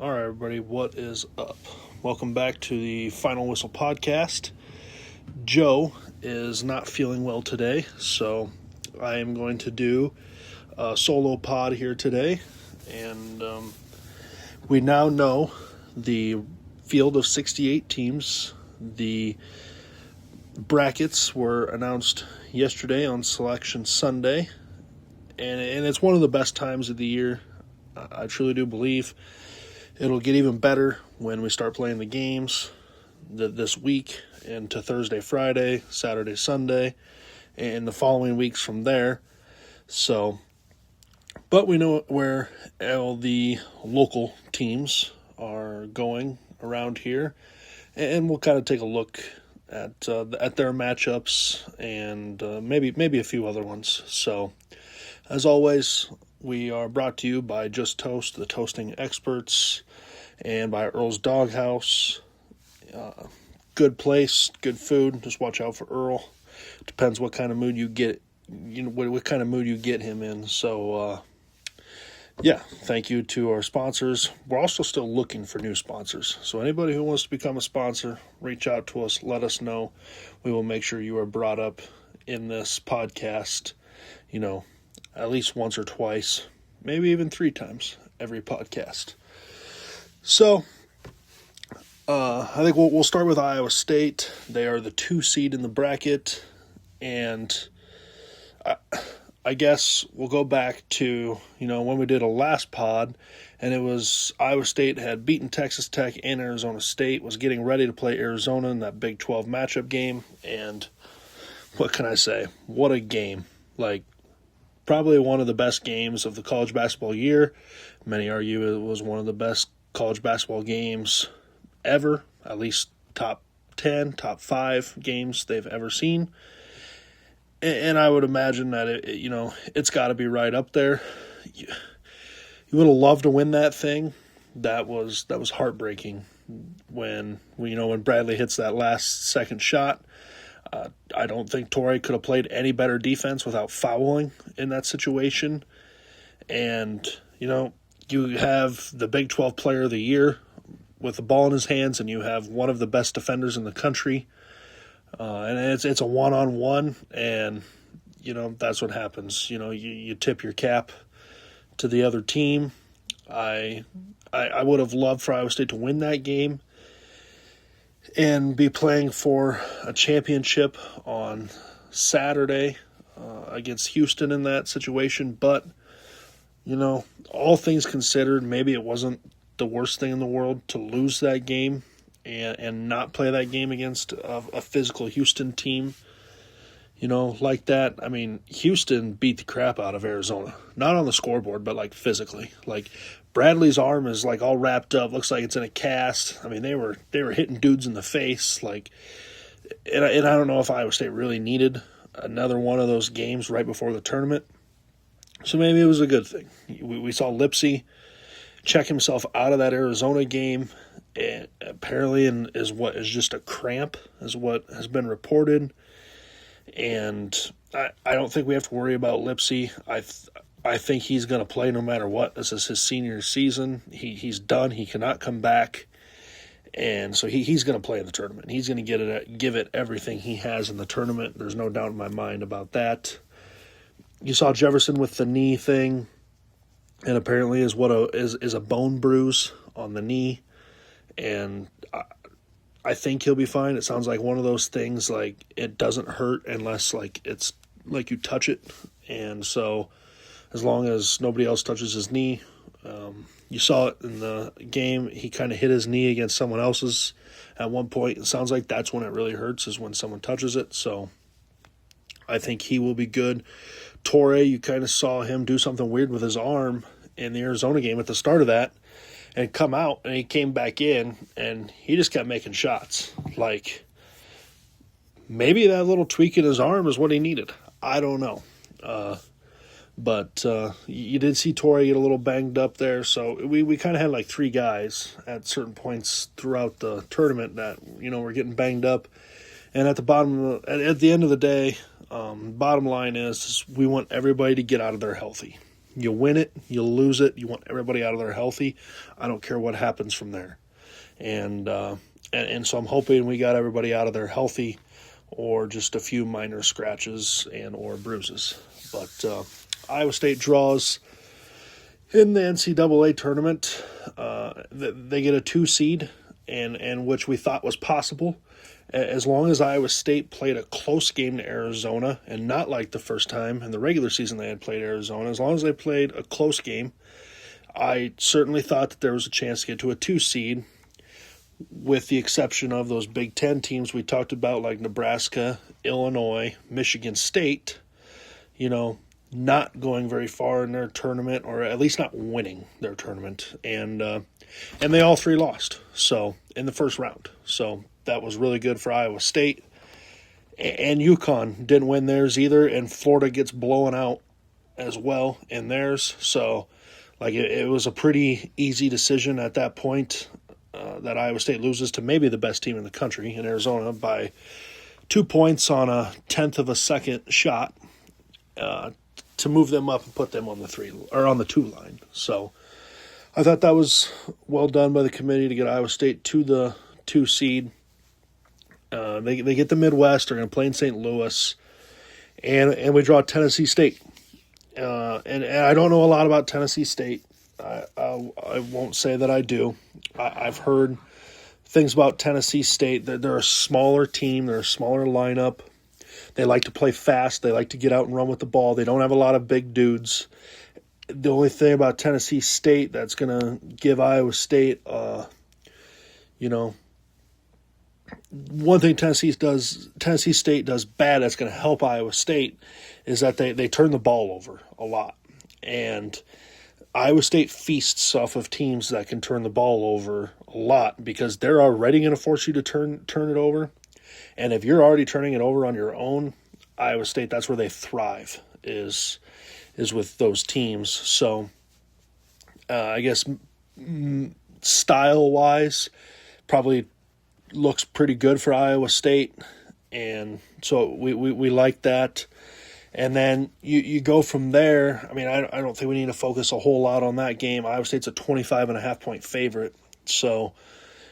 All right, everybody, what is up? Welcome back to the Final Whistle podcast. Joe is not feeling well today, so I am going to do a solo pod here today. And we now know the field of 68 teams. The brackets were announced yesterday on Selection Sunday, and it's one of the best times of the year. I truly do believe it'll get even better when we start playing the games this week into Thursday, Friday, Saturday, Sunday, and the following weeks from there. So, but we know where all the local teams are going around here, and we'll kind of take a look at their matchups and maybe a few other ones. So, as always, we are brought to you by Just Toast, the toasting experts, and by Earl's Doghouse. Good place, good food. Just watch out for Earl. Depends what kind of mood you get. What kind of mood you get him in. So, thank you to our sponsors. We're also still looking for new sponsors. So anybody who wants to become a sponsor, reach out to us. Let us know. We will make sure you are brought up in this podcast. At least once or twice, maybe even 3 times every podcast. So, I think we'll start with Iowa State. They are the 2 seed in the bracket, and I guess we'll go back to, when we did a last pod, and it was Iowa State had beaten Texas Tech and Arizona State, was getting ready to play Arizona in that Big 12 matchup game, and what can I say? What a game. Probably one of the best games of the college basketball year. Many argue it was one of the best college basketball games ever, at least top 10, top 5 games they've ever seen. And I would imagine that, it's got to be right up there. You would have loved to win that thing. That was heartbreaking when Bradley hits that last second shot. I don't think Torrey could have played any better defense without fouling in that situation. And, you have the Big 12 Player of the Year with the ball in his hands, and you have one of the best defenders in the country. And it's a one-on-one, and, that's what happens. You tip your cap to the other team. I would have loved for Iowa State to win that game and be playing for a championship on Saturday against Houston in that situation. But, all things considered, maybe it wasn't the worst thing in the world to lose that game and not play that game against a physical Houston team, like that. I mean, Houston beat the crap out of Arizona. Not on the scoreboard, but, physically. Bradley's arm is all wrapped up, looks like it's in a cast. I mean, they were hitting dudes in the face, and I don't know if Iowa State really needed another one of those games right before the tournament. So maybe it was a good thing. We saw Lipsey check himself out of that Arizona game, and apparently is just a cramp, is what has been reported. And I don't think we have to worry about Lipsey. I think he's going to play no matter what. This is his senior season. He's done. He cannot come back. And so he's going to play in the tournament. He's going to give it everything he has in the tournament. There's no doubt in my mind about that. You saw Jefferson with the knee thing, and apparently is a bone bruise on the knee. And I think he'll be fine. It sounds like one of those things, it doesn't hurt unless it's you touch it. And so as long as nobody else touches his knee. You saw it in the game. He kind of hit his knee against someone else's at one point. It sounds like that's when it really hurts, is when someone touches it. So I think he will be good. Torrey, you kind of saw him do something weird with his arm in the Arizona game at the start of that and come out, and he came back in, and he just kept making shots. Maybe that little tweak in his arm is what he needed. I don't know. But you did see Torrey get a little banged up there, so we kind of had 3 guys at certain points throughout the tournament that were getting banged up. And at the end of the day, bottom line is we want everybody to get out of there healthy. You win it, you lose it. You want everybody out of there healthy. I don't care what happens from there. And so I'm hoping we got everybody out of there healthy, or just a few minor scratches and or bruises. But Iowa State draws in the NCAA tournament. They get a 2 seed, and which we thought was possible, as long as Iowa State played a close game to Arizona, and not like the first time in the regular season they had played Arizona. As long as they played a close game, I certainly thought that there was a chance to get to a 2 seed, with the exception of those Big Ten teams we talked about, like Nebraska, Illinois, Michigan State, not going very far in their tournament, or at least not winning their tournament. And they all 3 lost in the first round. So that was really good for Iowa State. And UConn didn't win theirs either, and Florida gets blown out as well in theirs. So it was a pretty easy decision at that point, that Iowa State loses to maybe the best team in the country in Arizona by 2 points on a 1/10 of a second shot, to move them up and put them on the 2 line. So I thought that was well done by the committee to get Iowa State to the 2 seed. They get the Midwest. They're going to play in St. Louis, and we draw Tennessee State. And I don't know a lot about Tennessee State. I won't say that I do. I've heard things about Tennessee State. They're a smaller team. They're a smaller lineup. They like to play fast. They like to get out and run with the ball. They don't have a lot of big dudes. The only thing about Tennessee State that's going to give Iowa State, one thing Tennessee State does bad that's going to help Iowa State is that they turn the ball over a lot. And Iowa State feasts off of teams that can turn the ball over a lot, because they're already going to force you to turn it over. And if you're already turning it over on your own, Iowa State, that's where they thrive, is with those teams. So I guess style-wise, probably looks pretty good for Iowa State. And so we like that. And then you go from there. I mean, I don't think we need to focus a whole lot on that game. Iowa State's a 25.5-point favorite. So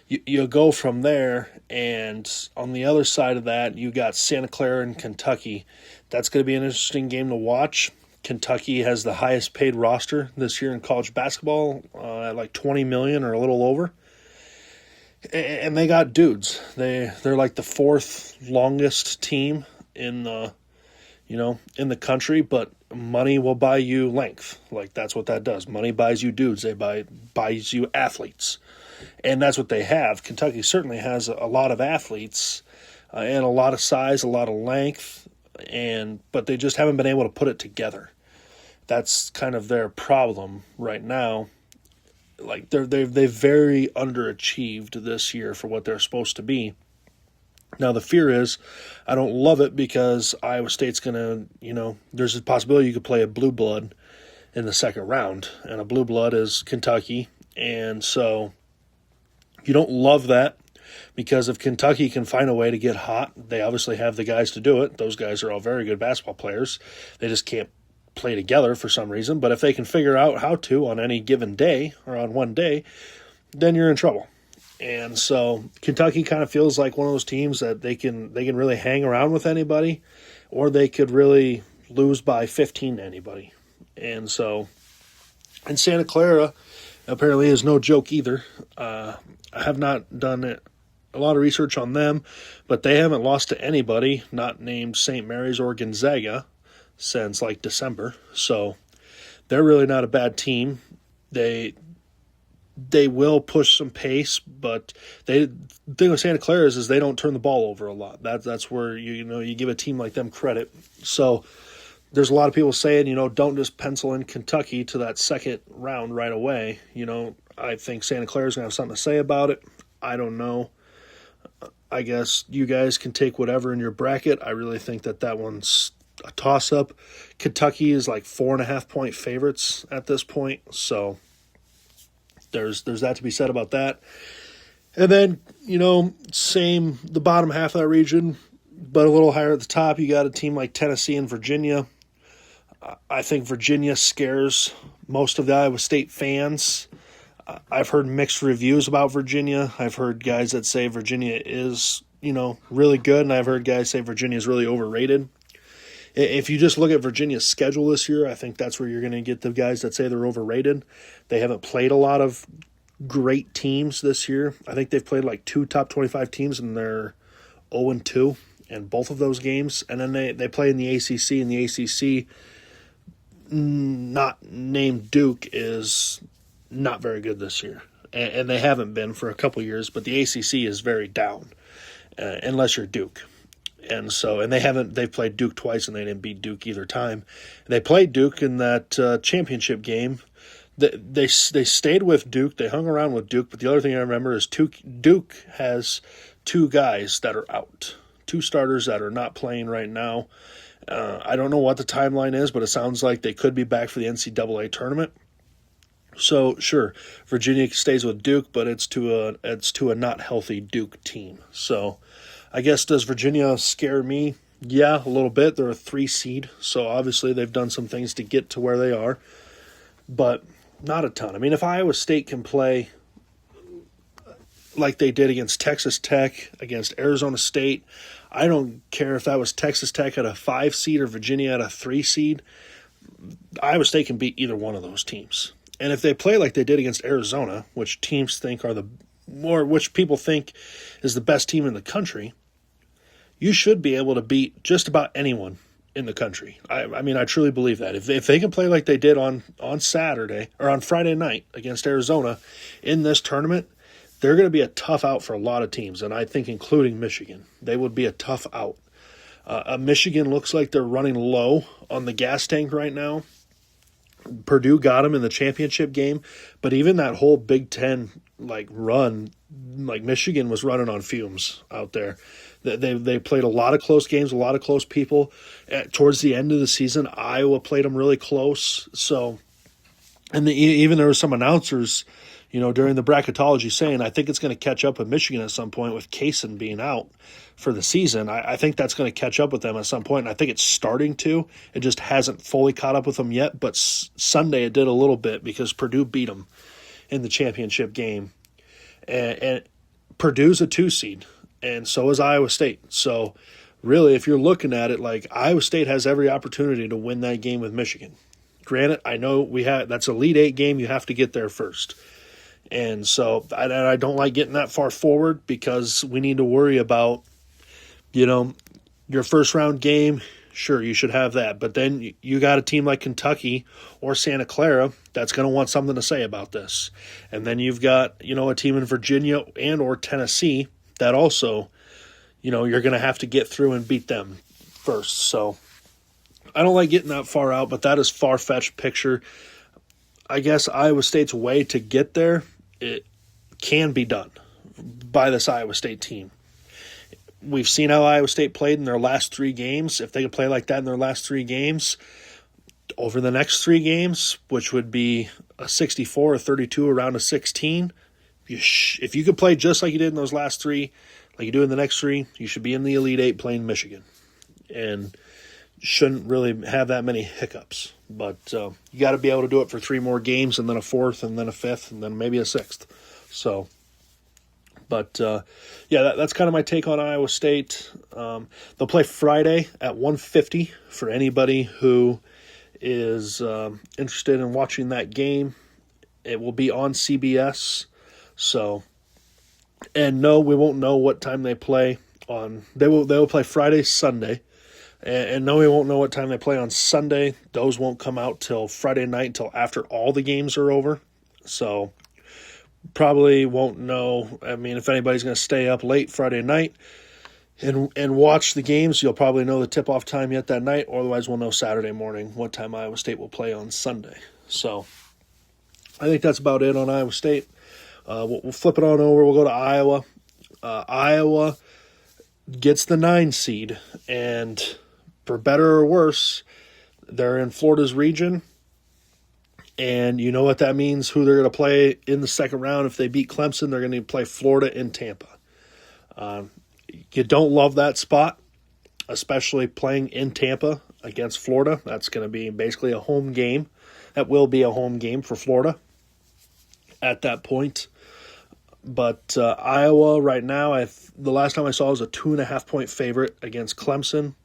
you go from there, and on the other side of that, you got Santa Clara and Kentucky. That's going to be an interesting game to watch. Kentucky has the highest paid roster this year in college basketball, at like $20 million or a little over. And they got dudes. They're like the 4th longest team in the country, but money will buy you length. Like, that's what that does. Money buys you dudes. Buys you athletes. And that's what they have. Kentucky certainly has a lot of athletes, and a lot of size, a lot of length, but they just haven't been able to put it together. That's kind of their problem right now. Like, they very underachieved this year for what they're supposed to be. Now, the fear is, I don't love it, because Iowa State's going to, there's a possibility you could play a blue blood in the second round, and a blue blood is Kentucky. And so you don't love that, because if Kentucky can find a way to get hot, they obviously have the guys to do it. Those guys are all very good basketball players. They just can't play together for some reason. But if they can figure out how to on any given day, or on one day, then you're in trouble. And so Kentucky kind of feels like one of those teams that they can really hang around with anybody, or they could really lose by 15 to anybody. And Santa Clara apparently is no joke either. I have not done a lot of research on them, but they haven't lost to anybody not named St. Mary's or Gonzaga since like December. So they're really not a bad team. They will push some pace, but the thing with Santa Clara is they don't turn the ball over a lot. That's where you give a team like them credit. So there's a lot of people saying, don't just pencil in Kentucky to that second round right away. I think Santa Clara's going to have something to say about it. I don't know. I guess you guys can take whatever in your bracket. I really think that one's a toss-up. Kentucky is like 4.5-point favorites at this point, so there's that to be said about that. And then, same, the bottom half of that region, but a little higher at the top, you got a team like Tennessee and Virginia. I think Virginia scares most of the Iowa State fans. I've heard mixed reviews about Virginia. I've heard guys that say Virginia is, really good, and I've heard guys say Virginia is really overrated. If you just look at Virginia's schedule this year, I think that's where you're going to get the guys that say they're overrated. They haven't played a lot of great teams this year. I think they've played like 2 top 25 teams, and they're 0-2 in both of those games. And then they play in the ACC, and the ACC, not named Duke, is not very good this year. And they haven't been for a couple years, but the ACC is very down, unless you're Duke. And they've played Duke twice, and they didn't beat Duke either time. They played Duke in that championship game. They stayed with Duke. They hung around with Duke. But the other thing I remember is Duke has 2 guys that are out, 2 starters that are not playing right now. I don't know what the timeline is, but it sounds like they could be back for the NCAA tournament. So sure, Virginia stays with Duke, but it's to a not healthy Duke team. So I guess, does Virginia scare me? Yeah, a little bit. They're a 3 seed, so obviously they've done some things to get to where they are, but not a ton. I mean, if Iowa State can play like they did against Texas Tech, against Arizona State, I don't care if that was Texas Tech at a 5 seed or Virginia at a 3 seed. Iowa State can beat either one of those teams. And if they play like they did against Arizona, which people think is the best team in the country, you should be able to beat just about anyone in the country. I mean, I truly believe that. If they can play like they did on Saturday or on Friday night against Arizona in this tournament, they're going to be a tough out for a lot of teams, and I think including Michigan. They would be a tough out. Michigan looks like they're running low on the gas tank right now. Purdue got them in the championship game, but even that whole Big Ten run, Michigan was running on fumes out there. They played a lot of close games, a lot of close people. Towards the end of the season, Iowa played them really close. So, even there were some announcers, during the bracketology saying, I think it's going to catch up with Michigan at some point with Kaysen being out for the season. I think that's going to catch up with them at some point, and I think it's starting to. It just hasn't fully caught up with them yet, but Sunday it did a little bit because Purdue beat them in the championship game. And Purdue's a 2 seed, and so is Iowa State. So really, if you're looking at it, Iowa State has every opportunity to win that game with Michigan. Granted, I know that's a Elite 8 game. You have to get there first. And so I don't like getting that far forward because we need to worry about, your first round game. Sure, you should have that. But then you got a team like Kentucky or Santa Clara that's going to want something to say about this. And then you've got, a team in Virginia and or Tennessee that also, you're going to have to get through and beat them first. So I don't like getting that far out, but that is far-fetched picture. I guess Iowa State's way to get there, it can be done by this Iowa State team. We've seen how Iowa State played in their last 3 games. If they could play like that in their last 3 games, over the next 3 games, which would be a 64, a 32, a round of 16, if you could play just like you did in those last 3, like you do in the next 3, you should be in the Elite 8 playing Michigan. And shouldn't really have that many hiccups. But you got to be able to do it for 3 more games, and then a 4th, and then a 5th, and then maybe a 6th. So, but that's kind of my take on Iowa State. They'll play Friday at 1:50 for anybody who is interested in watching that game. It will be on CBS. So, and no, we won't know what time they play on. They will play Friday, Sunday. And no, we won't know what time they play on Sunday. Those won't come out till Friday night, until after all the games are over. So probably won't know. I mean, if anybody's going to stay up late Friday night and watch the games, you'll probably know the tip-off time yet that night. Otherwise, we'll know Saturday morning what time Iowa State will play on Sunday. So I think that's about it on Iowa State. We'll flip it on over. We'll go to Iowa. Iowa gets the 9 seed, and for better or worse, they're in Florida's region, and you know what that means, who they're going to play in the second round. If they beat Clemson, they're going to play Florida in Tampa. You don't love that spot, especially playing in Tampa against Florida. That's going to be basically a home game. That will be a home game for Florida at that point. But Iowa right now, the last time I saw was a 2.5-point favorite against Clemson.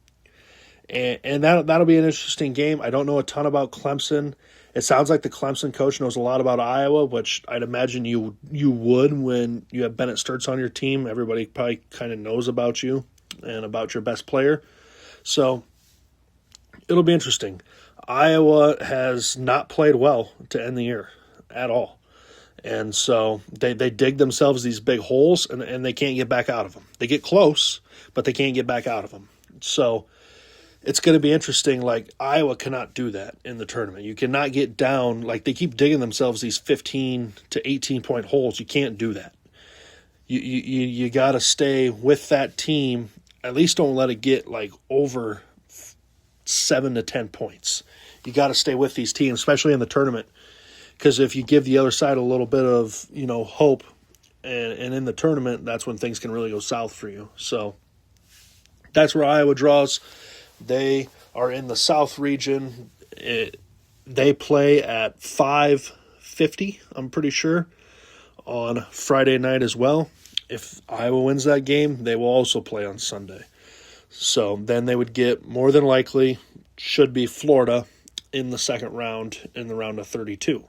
And that'll be an interesting game. I don't know a ton about Clemson. It sounds like the Clemson coach knows a lot about Iowa, which I'd imagine you would when you have Bennett Sturts on your team. Everybody probably kind of knows about you and about your best player. So it'll be interesting. Iowa has not played well to end the year at all. And so they dig themselves these big holes, and they can't get back out of them. They get close, but they can't get back out of them. So it's going to be interesting. Like, Iowa cannot do that in the tournament. You cannot get down. Like, they keep digging themselves these 15 to 18-point holes. You can't do that. You got to stay with that team. At least don't let it get, like, over 7 to 10 points. You got to stay with these teams, especially in the tournament. Because if you give the other side a little bit of, hope, and in the tournament, that's when things can really go south for you. So that's where Iowa draws. They are in the South region. They play at 5:50, I'm pretty sure, on Friday night as well. If Iowa wins that game, they will also play on Sunday. So then they would get, more than likely, should be Florida in the second round, in the round of 32.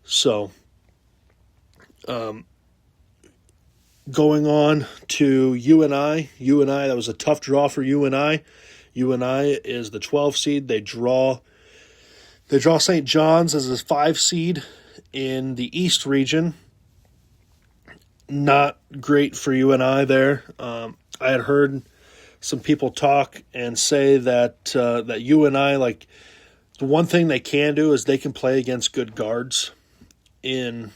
So, going on to UNI, that was a tough draw for UNI. UNI is the 12 seed. They draw St. John's as a 5 seed in the East region. Not great for UNI there. I had heard some people talk and say that UNI, like, the one thing they can do is they can play against good guards in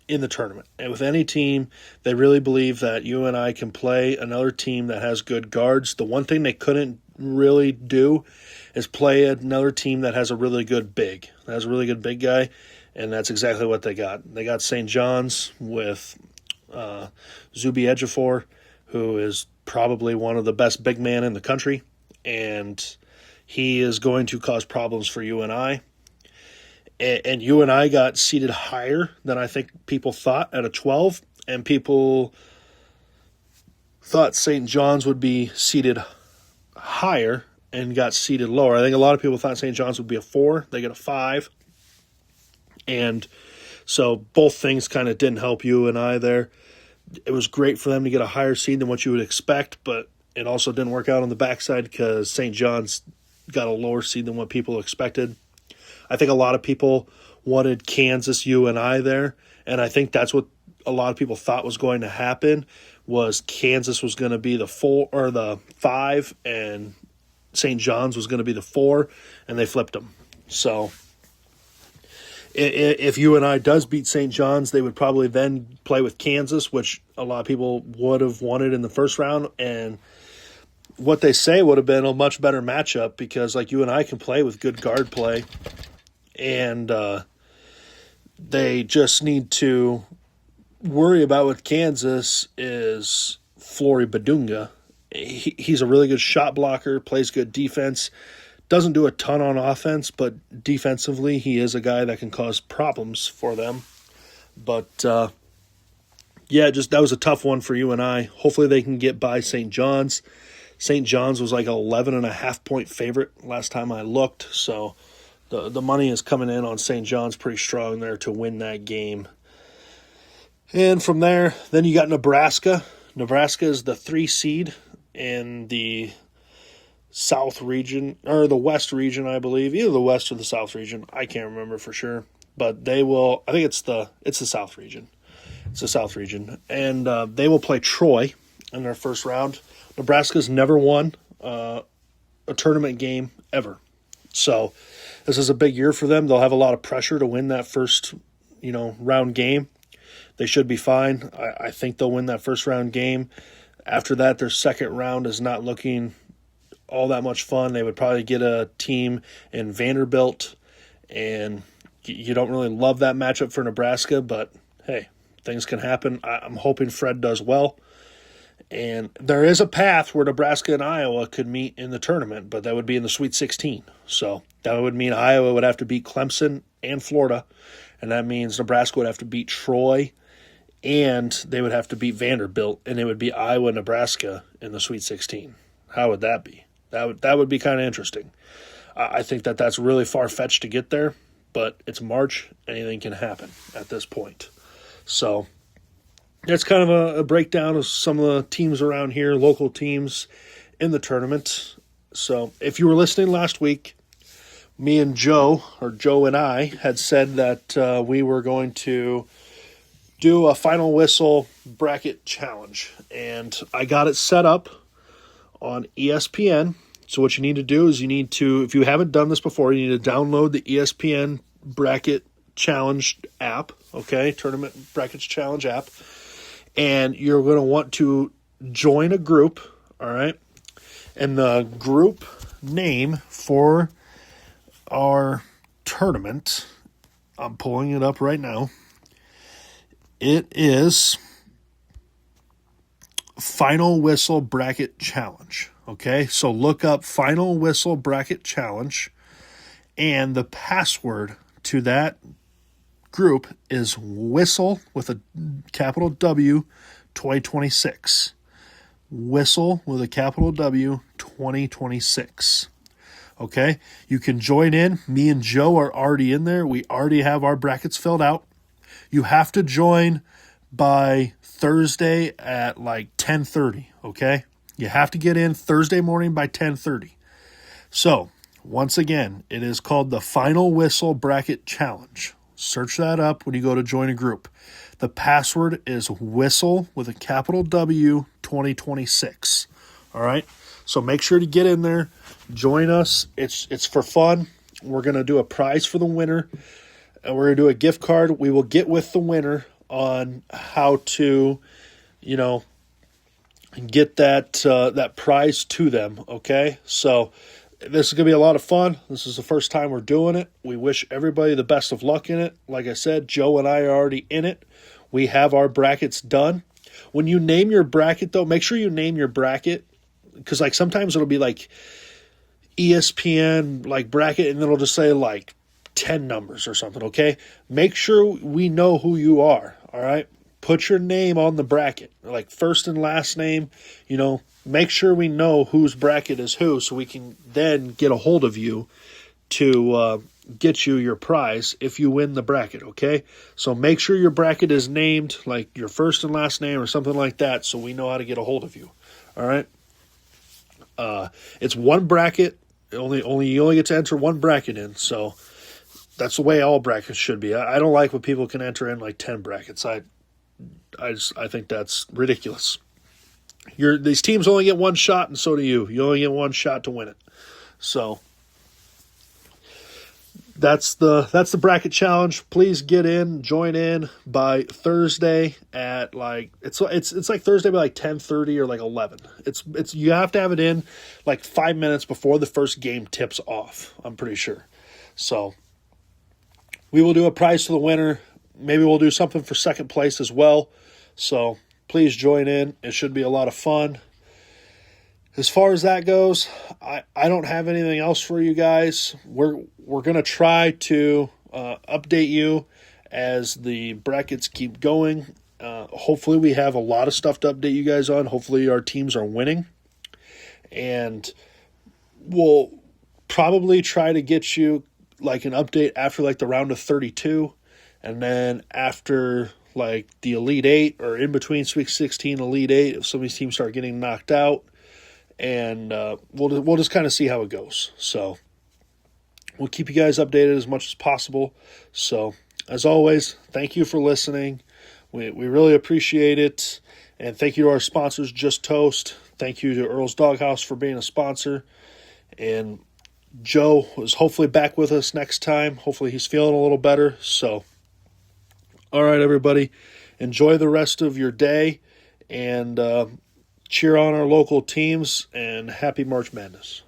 the tournament. And with any team, they really believe that UNI can play another team that has good guards. The one thing they couldn't really do is play another team that has a really good big guy, and that's exactly what they got. They got St. John's with Zubi Ejiofor, who is probably one of the best big men in the country, and he is going to cause problems for UNI. And UNI got seeded higher than I think people thought at a 12, and people thought St. John's would be seeded higher and got seeded lower. I think a lot of people thought St. John's would be a 4. They get a 5. And so both things kind of didn't help UNI there. It was great for them to get a higher seed than what you would expect, but it also didn't work out on the backside because St. John's got a lower seed than what people expected. I think a lot of people wanted Kansas UNI there, and I think that's what a lot of people thought was going to happen, was Kansas was going to be the 4 or the 5, and St. John's was going to be the 4, and they flipped them. So if UNI does beat St. John's, they would probably then play with Kansas, which a lot of people would have wanted in the first round, and what they say would have been a much better matchup because, like, UNI can play with good guard play. And they just need to worry about with Kansas is Flory Badunga. He's a really good shot blocker, plays good defense, doesn't do a ton on offense, but defensively he is a guy that can cause problems for them. But, that was a tough one for UNI. Hopefully they can get by St. John's. St. John's was like an 11.5-point favorite last time I looked, so the money is coming in on St. John's pretty strong there to win that game. And from there, then you got Nebraska. Nebraska is the 3 seed in the South region, or the West region, I believe. Either the West or the South region. I can't remember for sure. But they will, I think it's the South region. It's the South region. And they will play Troy in their first round. Nebraska's never won a tournament game ever. So this is a big year for them. They'll have a lot of pressure to win that first, round game. They should be fine. I think they'll win that first round game. After that, their second round is not looking all that much fun. They would probably get a team in Vanderbilt, and you don't really love that matchup for Nebraska, but hey, things can happen. I'm hoping Fred does well, And there is a path where Nebraska and Iowa could meet in the tournament, but that would be in the Sweet 16. So that would mean Iowa would have to beat Clemson and Florida, and that means Nebraska would have to beat Troy, and they would have to beat Vanderbilt, and it would be Iowa, Nebraska in the Sweet 16. How would that be? That would be kind of interesting. I think that's really far-fetched to get there, but it's March. Anything can happen at this point. So that's kind of a breakdown of some of the teams around here, local teams in the tournament. So if you were listening last week, me and Joe and I, had said that we were going to do a final whistle bracket challenge. And I got it set up on ESPN. So what you need to do is if you haven't done this before, you need to download the ESPN Bracket Challenge app, okay? Tournament Brackets Challenge app. And you're going to want to join a group, all right? And the group name for our tournament, I'm pulling it up right now. It is Final Whistle Bracket Challenge, okay? So look up Final Whistle Bracket Challenge, and the password to that group is whistle with a capital W 2026. Whistle with a capital W 2026. Okay, you can join in. Me and Joe are already in there. We already have our brackets filled out. You have to join by Thursday at like 10:30, okay? You have to get in Thursday morning by 10:30. So, once again, it is called the Final Whistle Bracket Challenge. Search that up when you go to join a group. The password is whistle with a capital W 2026. All right? So make sure to get in there. Join us. It's for fun. We're going to do a prize for the winner. And we're going to do a gift card. We will get with the winner on how to, get that prize to them, okay? So this is going to be a lot of fun. This is the first time we're doing it. We wish everybody the best of luck in it. Like I said, Joe and I are already in it. We have our brackets done. When you name your bracket, though, make sure you name your bracket, because like sometimes it'll be like ESPN like bracket, and it'll just say like 10 numbers or something, okay? Make sure we know who you are, all right? Put your name on the bracket, like first and last name, make sure we know whose bracket is who so we can then get a hold of you to get you your prize if you win the bracket, okay? So make sure your bracket is named like your first and last name or something like that so we know how to get a hold of you, all right? It's one bracket. You only get to enter one bracket in, so that's the way all brackets should be. I don't like when people can enter in like 10 brackets. I think that's ridiculous. These teams only get one shot, and so do you. You only get one shot to win it. So that's the bracket challenge. Please join in by Thursday at like it's like Thursday by like 10:30 or like 11. It's you have to have it in like 5 minutes before the first game tips off, I'm pretty sure. So we will do a prize to the winner. Maybe we'll do something for second place as well. So please join in. It should be a lot of fun. As far as that goes, I don't have anything else for you guys. We're going to try to update you as the brackets keep going. Hopefully we have a lot of stuff to update you guys on. Hopefully our teams are winning. And we'll probably try to get you like an update after like the round of 32. And then after like the Elite Eight or in between Sweet 16 Elite Eight, if some of these teams start getting knocked out. And we'll just kind of see how it goes. So we'll keep you guys updated as much as possible. So as always, thank you for listening. We really appreciate it. And thank you to our sponsors, Just Toast. Thank you to Earl's Doghouse for being a sponsor. And Joe is hopefully back with us next time. Hopefully he's feeling a little better. So, all right, everybody. Enjoy the rest of your day. And cheer on our local teams, and happy March Madness.